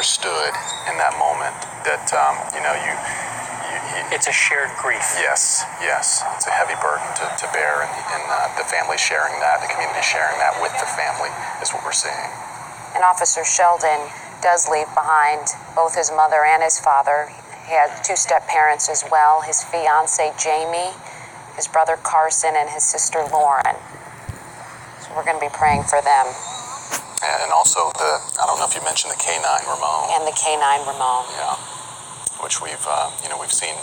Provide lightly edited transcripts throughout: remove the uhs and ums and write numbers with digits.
understood in that moment that, it's a shared grief. Yes. It's a heavy burden to bear, and the family sharing that, the community sharing that with the family is what we're seeing. And Officer Sheldon does leave behind both his mother and his father. He had two step-parents as well, his fiancée Jamie, his brother Carson, and his sister Lauren. So we're going to be praying for them. And also I don't know if you mentioned the canine Ramon. And the canine Ramon. Yeah, which we've seen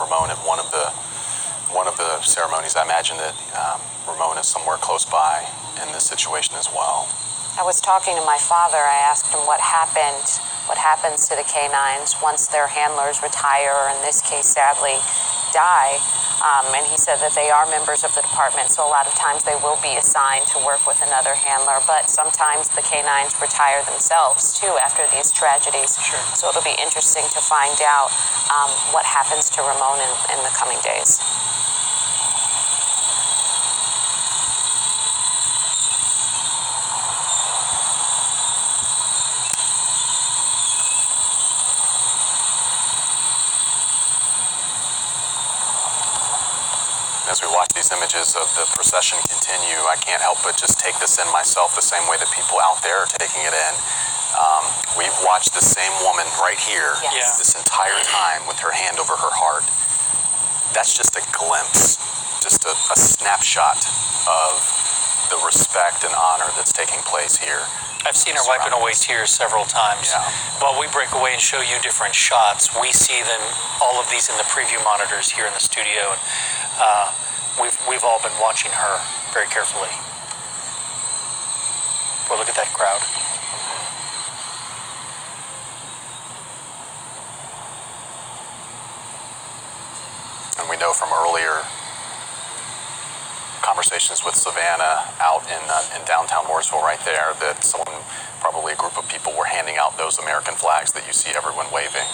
Ramon at one of the ceremonies. I imagine that Ramon is somewhere close by in this situation as well. I was talking to my father. I asked him what happens to the canines once their handlers retire, or in this case, sadly, die. And he said that they are members of the department, so a lot of times they will be assigned to work with another handler, but sometimes the canines retire themselves, too, after these tragedies. Sure. So it'll be interesting to find out what happens to Ramon in the coming days. As we watch these images of the procession continue, I can't help but just take this in myself the same way that people out there are taking it in. We've watched the same woman right here this entire time with her hand over her heart. That's just a glimpse, just a snapshot of the respect and honor that's taking place here. I've seen her wiping away tears several times. Yeah. While we break away and show you different shots, we see them, all of these in the preview monitors here in the studio. And we've all been watching her very carefully. Well, look at that crowd. And we know from earlier conversations with Savannah out in downtown Mooresville right there that probably a group of people were handing out those American flags that you see everyone waving.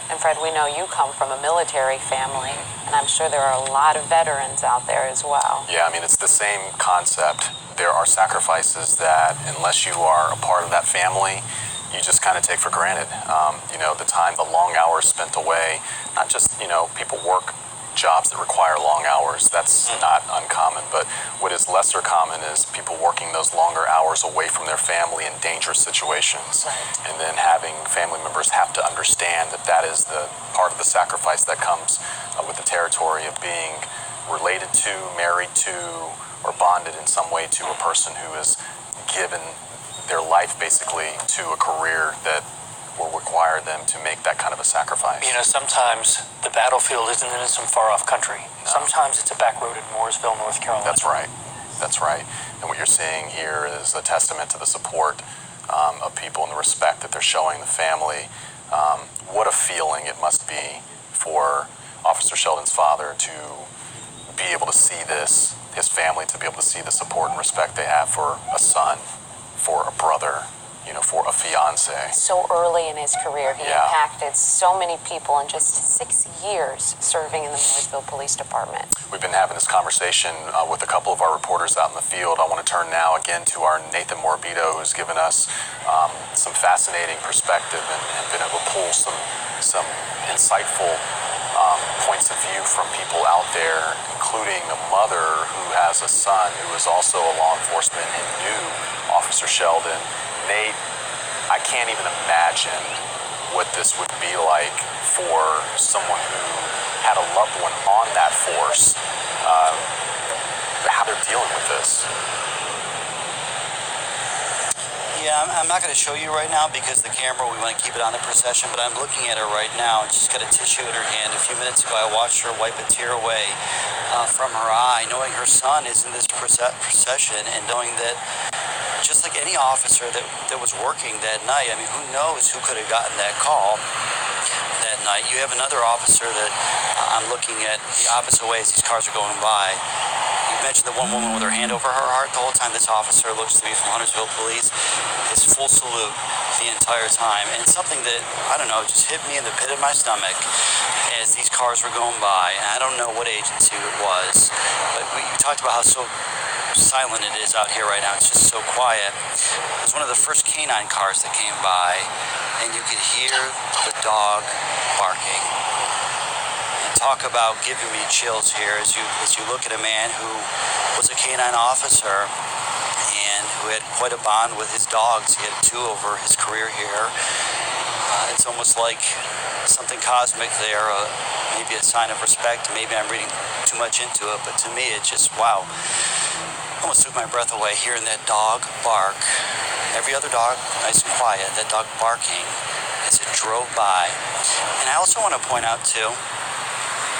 And Fred, we know you come from a military family, and I'm sure there are a lot of veterans out there as well. Yeah, I mean, it's the same concept. There are sacrifices that, unless you are a part of that family, you just kind of take for granted. The time, the long hours spent away, not just, people work jobs that require long hours. That's not uncommon, but what is lesser common is people working those longer hours away from their family in dangerous situations. Right. And then having family members have to understand that that is the part of the sacrifice that comes with the territory of being related to, married to, or bonded in some way to a person who has given their life basically to a career that will require them to make that kind of a sacrifice. Sometimes the battlefield isn't in some far-off country. No. Sometimes it's a back road in Mooresville, North Carolina. That's right. And what you're seeing here is a testament to the support of people and the respect that they're showing the family. What a feeling it must be for Officer Sheldon's father to be able to see this, his family to be able to see the support and respect they have for a son, for a brother, for a fiance. So early in his career, he impacted so many people in just 6 years serving in the Mooresville Police Department. We've been having this conversation with a couple of our reporters out in the field. I want to turn now again to our Nathan Morbido, who's given us some fascinating perspective and been able to pull some insightful points of view from people out there, including a mother who has a son who is also a law enforcement and knew Officer Sheldon. Nate, I can't even imagine what this would be like for someone who had a loved one on that force, how they're dealing with this. Yeah, I'm not going to show you right now because the camera, we want to keep it on the procession, but I'm looking at her right now, and she's got a tissue in her hand. A few minutes ago, I watched her wipe a tear away from her eye, knowing her son is in this procession, and knowing that just like any officer that was working that night, I mean, who knows who could have gotten that call that night. You have another officer that I'm looking at the opposite way as these cars are going by. You mentioned the one woman with her hand over her heart. The whole time this officer looks to be from Huntersville Police. His full salute the entire time. And it's something that, I don't know, just hit me in the pit of my stomach as these cars were going by. And I don't know what agency it was, but you talked about how so silent it is out here right now. It's just so quiet. It was one of the first canine cars that came by, and you could hear the dog barking. And talk about giving me chills here as you look at a man who was a canine officer and who had quite a bond with his dogs. He had two over his career here. It's almost like something cosmic there, maybe a sign of respect. Maybe I'm reading too much into it, but to me it's just, wow. Almost took my breath away hearing that dog bark. Every other dog nice and quiet, that dog barking as it drove by. And I also want to point out too,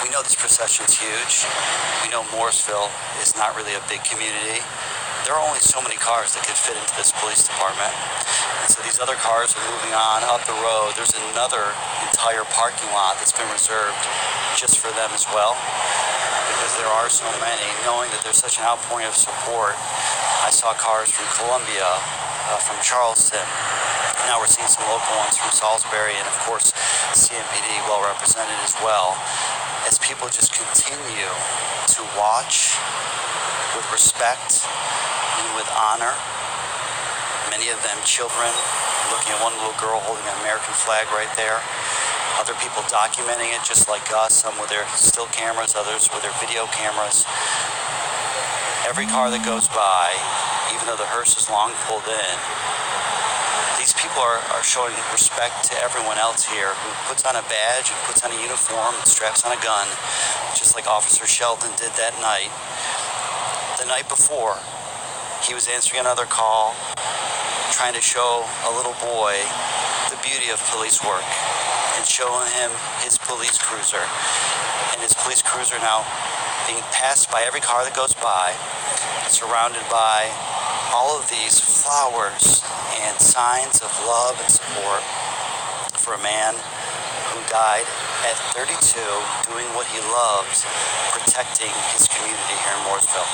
we know this procession's huge. We know Mooresville is not really a big community. There are only so many cars that could fit into this police department. And so these other cars are moving on up the road. There's another entire parking lot that's been reserved just for them as well, because there are so many. Knowing that there's such an outpouring of support, I saw cars from Columbia, from Charleston. Now we're seeing some local ones from Salisbury, and of course CMPD well represented as well, as people just continue to watch with respect and with honor. Many of them children, looking at one little girl holding an American flag right there. Other people documenting it just like us, some with their still cameras, others with their video cameras. Every car that goes by, even though the hearse is long pulled in, these people are showing respect to everyone else here who puts on a badge, who puts on a uniform, and straps on a gun, just like Officer Sheldon did that night. The night before, he was answering another call, trying to show a little boy the beauty of police work and showing him his police cruiser. And his police cruiser now being passed by every car that goes by, surrounded by all of these flowers and signs of love and support for a man who died at 32 doing what he loves, protecting his community here in Mooresville.